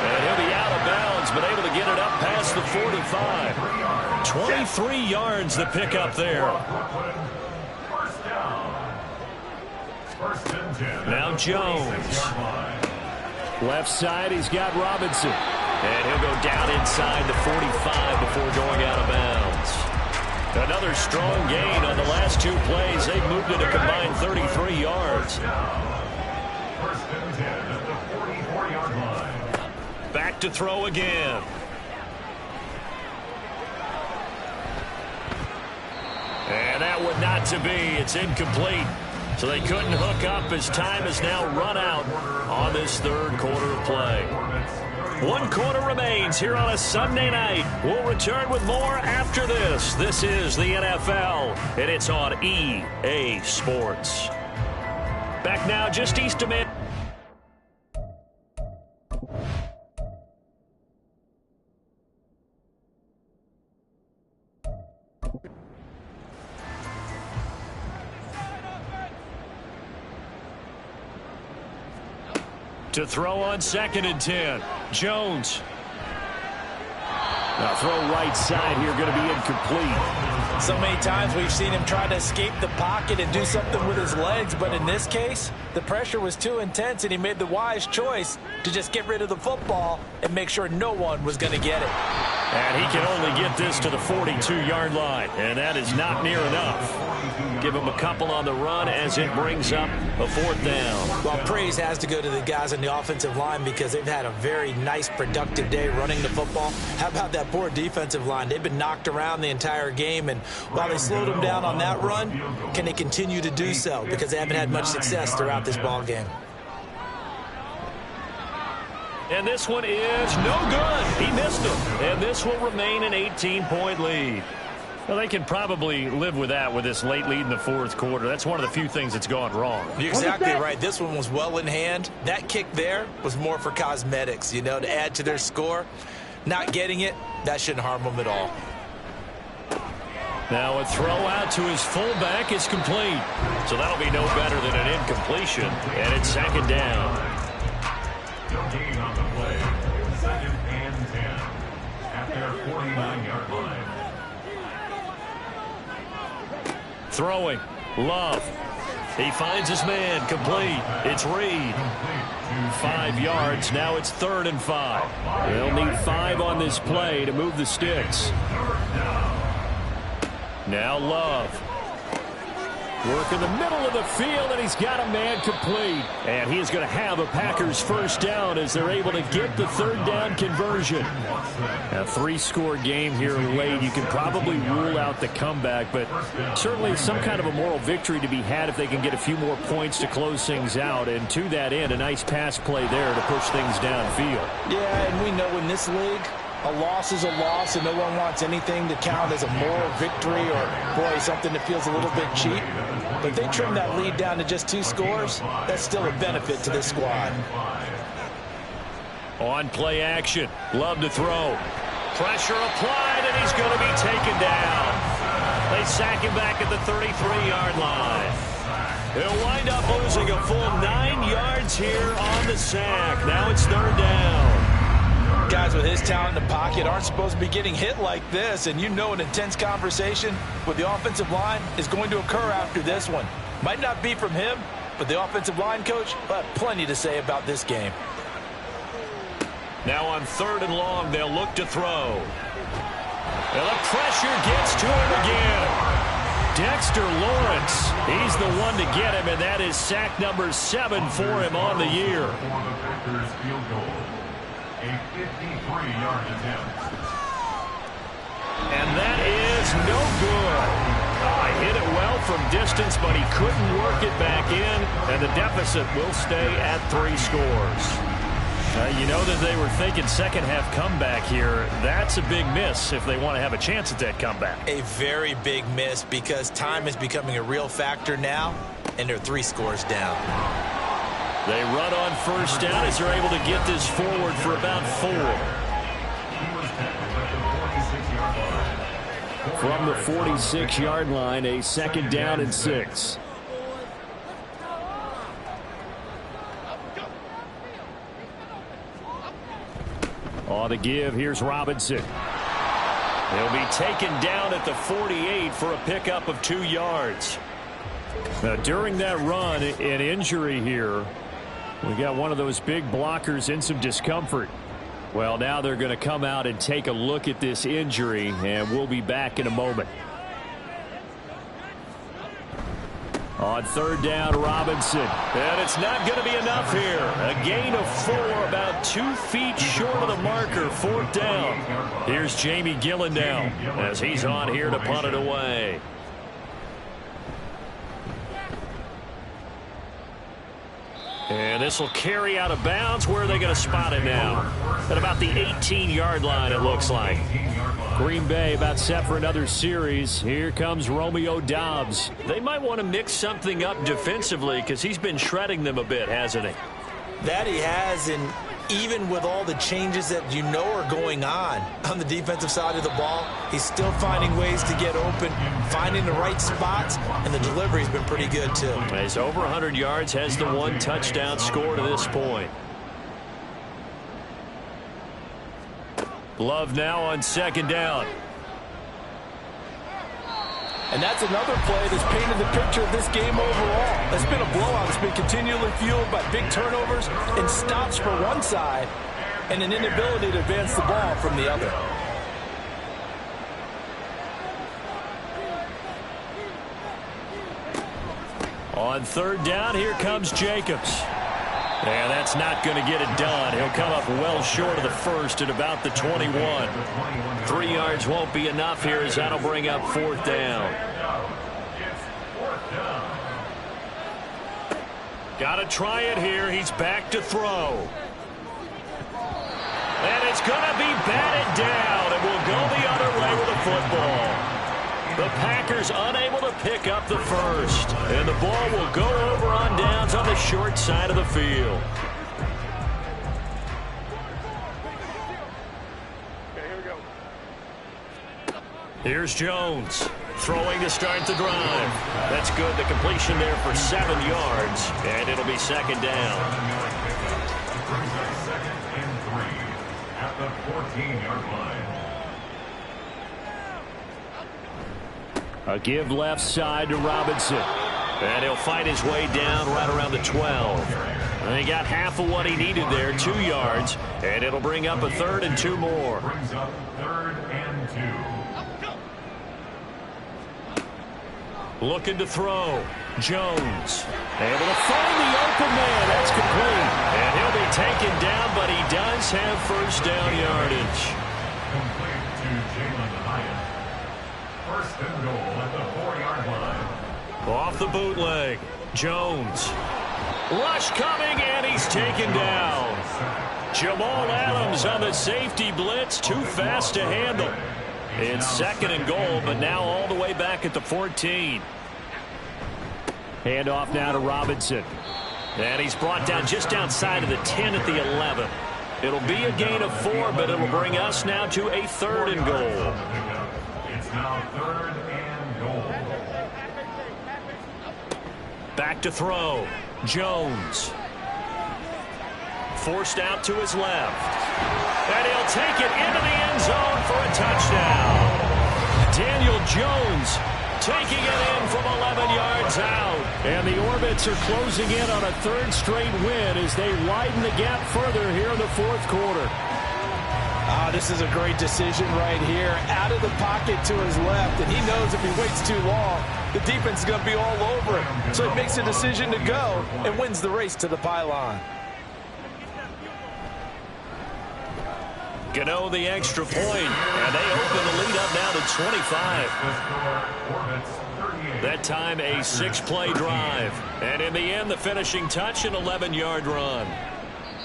And he'll be out of bounds, but able to get it up past the 45. 23 yards the pickup there. Now Jones. Left side, he's got Robinson. And he'll go down inside the 45 before going out of bounds. Another strong gain on the last 2 plays. They've moved it a combined 33 yards. Back to throw again. And that one not to be. It's incomplete. So they couldn't hook up as time has now run out on this third quarter of play. 1 quarter remains here on a Sunday night. We'll return with more after this. This is the NFL, and it's on EA Sports. Back now just east of Manhattan. To throw on second and 10. Jones. Now throw right side here, going to be incomplete. So many times we've seen him try to escape the pocket and do something with his legs, but in this case, the pressure was too intense and he made the wise choice to just get rid of the football and make sure no one was going to get it. And he can only get this to the 42-yard line, and that is not near enough. Give him a couple on the run as it brings up a 4th down. Well, praise has to go to the guys on the offensive line because they've had a very nice, productive day running the football. How about that poor defensive line? They've been knocked around the entire game, and while they slowed them down on that run, can they continue to do so? Because they haven't had much success throughout this ball game. And this one is no good. He missed him. And this will remain an 18-point lead. Well, they can probably live with that with this late lead in the 4th quarter. That's one of the few things that's gone wrong. You're exactly right. This one was well in hand. That kick there was more for cosmetics, you know, to add to their score. Not getting it, that shouldn't harm them at all. Now a throw out to his fullback is complete. So that'll be no better than an incompletion. And it's second down. Gain on the play, 2nd and 10 at their 49-yard line. Throwing. Love. He finds his man. Complete. It's Reed. 5 yards. Now it's 3rd and 5. They'll need 5 on this play to move the sticks. Now Love. Working the middle of the field, and he's got a man complete. And he is going to have a Packers first down as they're able to get the third down conversion. A 3-score game here late. You can probably rule out the comeback, but certainly some kind of a moral victory to be had if they can get a few more points to close things out. And to that end, a nice pass play there to push things downfield. Yeah, and we know in this league, a loss is a loss, and no one wants anything to count as a moral victory or, boy, something that feels a little bit cheap. But if they trim that lead down to just 2 scores, that's still a benefit to this squad. On play action, Love to throw. Pressure applied, and he's going to be taken down. They sack him back at the 33-yard line. He'll wind up losing a full 9 yards here on the sack. Now it's third down. Guys with his talent in the pocket aren't supposed to be getting hit like this, and you know an intense conversation with the offensive line is going to occur after this one. Might not be from him, but the offensive line coach will have plenty to say about this game. Now on 3rd and long, they'll look to throw. And the pressure gets to him again. Dexter Lawrence, he's the one to get him, and that is sack number 7 for him on the year. A 53-yard attempt. And that is no good. Hit it well from distance, but he couldn't work it back in, and the deficit will stay at 3 scores. You know that they were thinking second-half comeback here. That's a big miss if they want to have a chance at that comeback. A very big miss because time is becoming a real factor now, and they're 3 scores down. They run on first down as they're able to get this forward for about 4. From the 46-yard line, a 2nd down and 6. On the give, here's Robinson. He'll be taken down at the 48 for a pickup of 2 yards. Now, during that run, an injury here. We got one of those big blockers in some discomfort. Well, now they're going to come out and take a look at this injury, and we'll be back in a moment. On 3rd down, Robinson. And it's not going to be enough here. A gain of 4, about 2 feet short of the marker, 4th down. Here's Jamie Gillen now as he's on here to punt it away. And this will carry out of bounds. Where are they going to spot it now? At about the 18-yard line, it looks like. Green Bay about set for another series. Here comes Romeo Doubs. They might want to mix something up defensively because he's been shredding them a bit, hasn't he? That he has, and even with all the changes that you know are going on the defensive side of the ball, he's still finding ways to get open, finding the right spots, and the delivery's been pretty good too. He's over 100 yards, has the 1 touchdown score to this point. Love now on 2nd down. And that's another play that's painted the picture of this game overall. It's been a blowout. It's been continually fueled by big turnovers and stops for one side and an inability to advance the ball from the other. On 3rd down, here comes Jacobs. And that's not going to get it done. He'll come up well short of the first at about the 21. 3 yards won't be enough here as that'll bring up 4th down. Got to try it here. He's back to throw. And it's going to be batted down. It will go the other way with the football. The Packers unable to pick up the first. And the ball will go over on downs on the short side of the field. Here's Jones. Throwing to start the drive. That's good. The completion there for 7 yards. And it'll be 2nd down. Brings up 2nd and 3 at the 14-yard line. A give left side to Robinson. And he'll fight his way down right around the 12. And he got half of what he needed there, 2 yards. And it'll bring up a 3rd and 2 more. Brings up 3rd and 2. Looking to throw. Jones. Able to find the open man. That's complete. And he'll be taken down, but he does have first down yardage. Complete to Jalen Hyatt. First and goal at the 4-yard line. Off the bootleg. Jones. Rush coming, and he's taken down. Jamal Adams on the safety blitz. Too fast to handle. It's second and goal, but now all the way back at the 14. Handoff now to Robinson. And he's brought down just outside of the 10 at the 11. It'll be a gain of 4, but it'll bring us now to a third and goal. It's now third and goal. Back to throw. Jones. Forced out to his left. And he'll take it into the end zone for a touchdown. Daniel Jones taking it in from 11 yards out. And the Orbits are closing in on a third straight win as they widen the gap further here in the fourth quarter. This is a great decision right here. Out of the pocket to his left, and he knows if he waits too long, the defense is going to be all over him. So he makes a decision to go and wins the race to the pylon. Gano the extra point, and they open the lead up now to 25. That time a 6-play drive. And in the end, the finishing touch, an 11-yard run.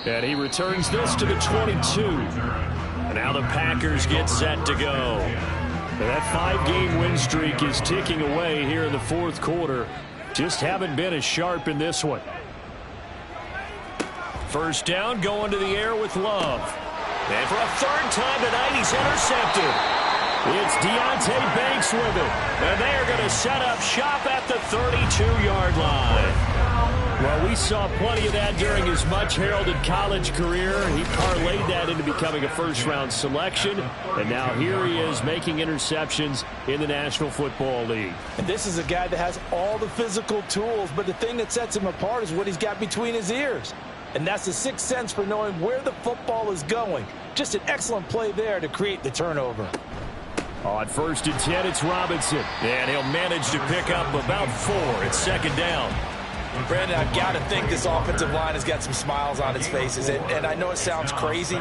And he returns this to the 22. And now the Packers get set to go. And that 5-game win streak is ticking away here in the fourth quarter. Just haven't been as sharp in this one. First down, going to the air with Love. And for a third time tonight, he's intercepted. It's Deonte Banks with it. And they are going to set up shop at the 32-yard line. Well, we saw plenty of that during his much-heralded college career. He parlayed that into becoming a first-round selection. And now here he is making interceptions in the National Football League. And this is a guy that has all the physical tools, but the thing that sets him apart is what he's got between his ears. And that's the sixth sense for knowing where the football is going. Just an excellent play there to create the turnover. On first and 10, it's Robinson. And he'll manage to pick up about 4. It's second down. Brandon, I've got to think this offensive line has got some smiles on its faces. And I know it sounds crazy,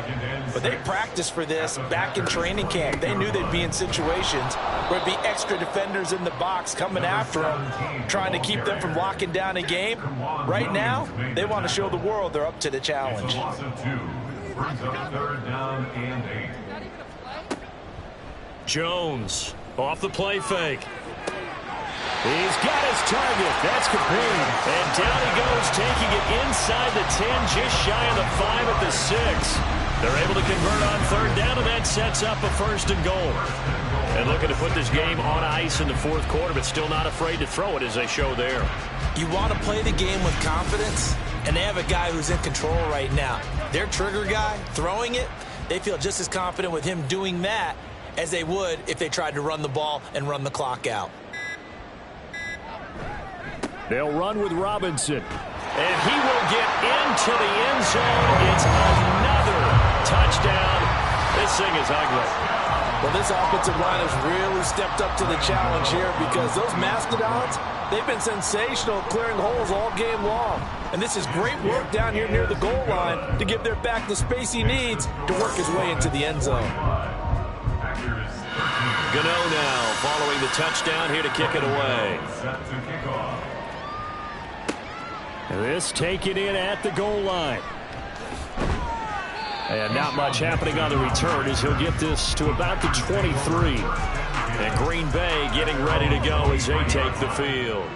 but they practiced for this back in training camp. They knew they'd be in situations where there'd be extra defenders in the box coming after them, trying to keep them from locking down a game. Right now, they want to show the world they're up to the challenge. Loss of 2. Brings up third down and 8. Jones off the play fake. He's got his target. That's complete. And down he goes, taking it inside the 10, just shy of the 5 at the 6. They're able to convert on third down, and that sets up a first and goal. And looking to put this game on ice in the fourth quarter, but still not afraid to throw it as they show there. You want to play the game with confidence, and they have a guy who's in control right now. Their trigger guy, throwing it, they feel just as confident with him doing that as they would if they tried to run the ball and run the clock out. They'll run with Robinson. And he will get into the end zone. It's another touchdown. This thing is ugly. Well, this offensive line has really stepped up to the challenge here because those Mastodons, they've been sensational clearing holes all game long. And this is great work down here near the goal line to give their back the space he needs to work his way into the end zone. Gano now following the touchdown here to kick it away. Set to kick off. This taken in at the goal line. And not much happening on the return as he'll get this to about the 23. And Green Bay getting ready to go as they take the field.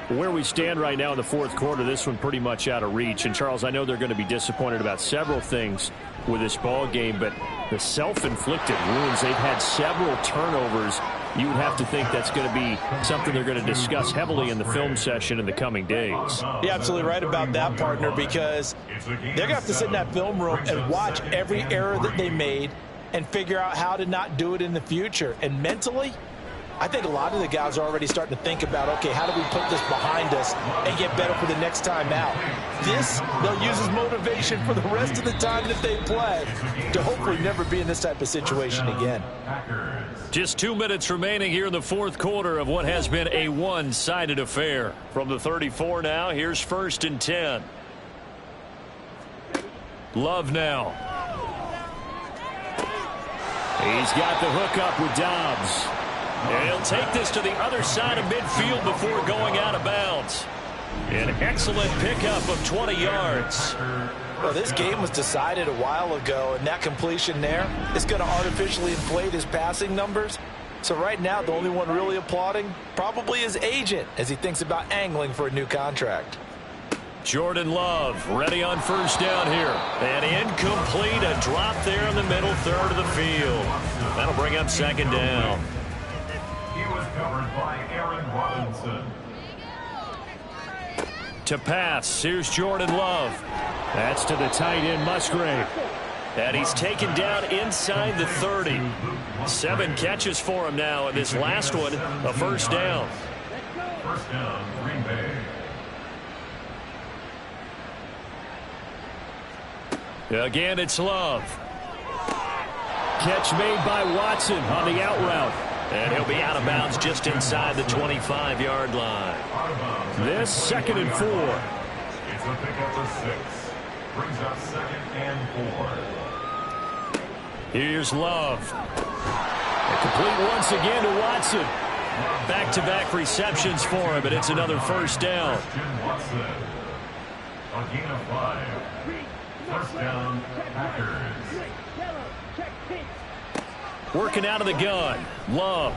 Where we stand right now in the fourth quarter, this one pretty much out of reach. And, Charles, I know they're going to be disappointed about several things with this ball game, but the self-inflicted wounds, they've had several turnovers. You would have to think that's going to be something they're going to discuss heavily in the film session in the coming days. You're absolutely right about that, partner, because they're going to have to sit in that film room and watch every error that they made and figure out how to not do it in the future. And mentally, I think a lot of the guys are already starting to think about, okay, how do we put this behind us and get better for the next time out? This, they'll use as motivation for the rest of the time that they play to hopefully never be in this type of situation again. Packers. Just 2 minutes remaining here in the fourth quarter of what has been a one-sided affair. From the 34 now, here's 1st and 10. Love now. He's got the hook up with Dobbs. And he'll take this to the other side of midfield before going out of bounds. An excellent pickup of 20 yards. Well, this game was decided a while ago, and that completion there is going to artificially inflate his passing numbers. So right now, the only one really applauding probably his agent as he thinks about angling for a new contract. Jordan Love ready on 1st down here. And incomplete, a drop there in the middle third of the field. That'll bring up 2nd down. He was covered by Aaron Robinson. To pass, here's Jordan Love. That's to the tight end, Musgrave. And he's taken down inside the 30. 7 catches for him now, and this last one, a 1st down. 1st down, Green Bay. Again, it's Love. Catch made by Watson on the out route. And he'll be out of bounds just inside the 25-yard line. This 2nd and 4. It's a pickup of 6. Brings up 2nd and 4. Here's Love. Complete once again to Watson. Back-to-back receptions for him, but it's another 1st down. Christian Watson. A gain of 5. 1st down, Packers. Working out of the gun. Love.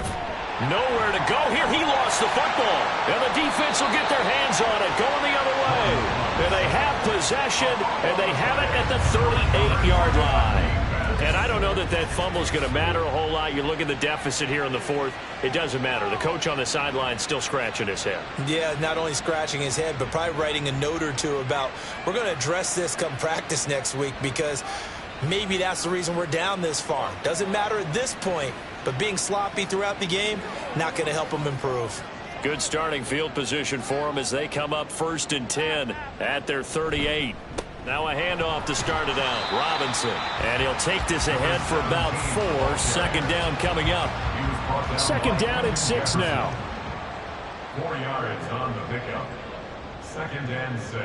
Nowhere to go here. He lost the football. And the defense will get their hands on it. Going the other way. And they have possession, and they have it at the 38-yard line. And I don't know that that fumble is going to matter a whole lot. You look at the deficit here in the 4th. It doesn't matter. The coach on the sideline still scratching his head. Yeah, not only scratching his head, but probably writing a note or two about we're going to address this come practice next week because maybe that's the reason we're down this far. Doesn't matter at this point, but being sloppy throughout the game, not going to help them improve. Good starting field position for them as they come up 1st and 10 at their 38. Now a handoff to start it out. Robinson. And he'll take this ahead for about 4. 2nd down coming up. 2nd down and 6 now. 4 yards on the pickup. 2nd and 6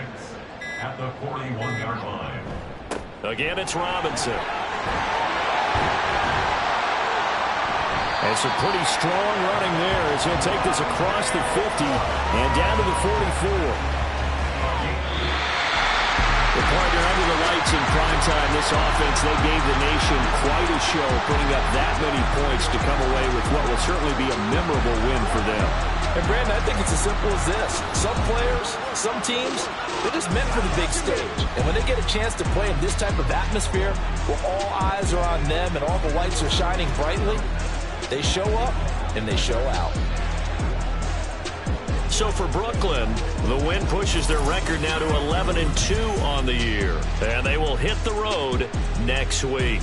at the 41-yard line. Again, it's Robinson. And some pretty strong running there as he'll take this across the 50 and down to the 44. The partner under the lights in prime time, this offense, they gave the nation quite a show, putting up that many points to come away with what will certainly be a memorable win for them. And Brandon, I think it's as simple as this. Some players, some teams, they're just meant for the big stage. And when they get a chance to play in this type of atmosphere, where all eyes are on them and all the lights are shining brightly, they show up and they show out. So for Brooklyn, the win pushes their record now to 11-2 on the year. And they will hit the road next week.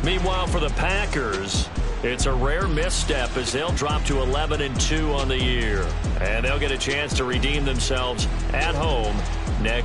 Meanwhile, for the Packers, it's a rare misstep as they'll drop to 11-2 on the year. And they'll get a chance to redeem themselves at home next